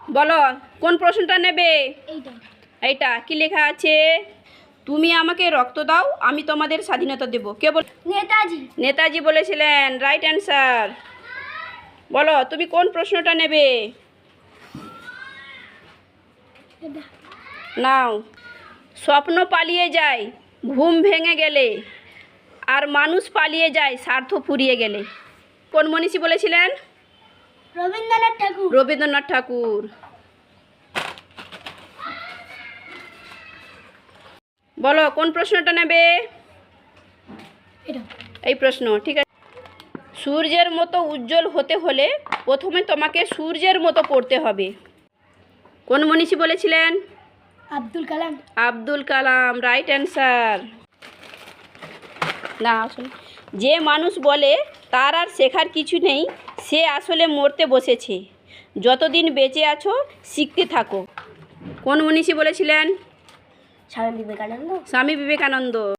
বলো কোন প্রশ্নটা নেবে? এইটা। এইটা কি লেখা আছে? তুমি আমাকে রক্ত দাও, আমি তোমাদের স্বাধীনতা দেব। কে বল? নেতাজি। নেতাজি বলেছিলেন। Right answer. বলো তুমি কোন প্রশ্নটা নেবে? এটা। নাও। স্বপ্ন পালিয়ে যায় ঘুম ভেঙে গেলে, আর মানুষ পালিয়ে যায় স্বার্থ ফুরিয়ে গেলে। কোন মনীষী বলেছিলেন? রবীন্দ্রনাথ ঠাকুর। রবীন্দ্রনাথ ঠাকুর। বলো কোন প্রশ্নটা নেবে? এটা। এই প্রশ্ন ঠিক আছে। সূর্যের মতো উজ্জ্বল হতে হলে প্রথমে তোমাকে সূর্যের মতো পড়তে হবে। কোন মনীষী বলেছিলেন? আব্দুল কালাম। আব্দুল কালাম। Right answer. না আসলে যে মানুষ বলে তার আর শেখার কিছু নেই, সে আসলে মরতে বসেছে। যতদিন বেঁচে আছো শিখতে থাকো। কোন মনীষী বলেছিলেন? স্বামী বিবেকানন্দ। স্বামী বিবেকানন্দ।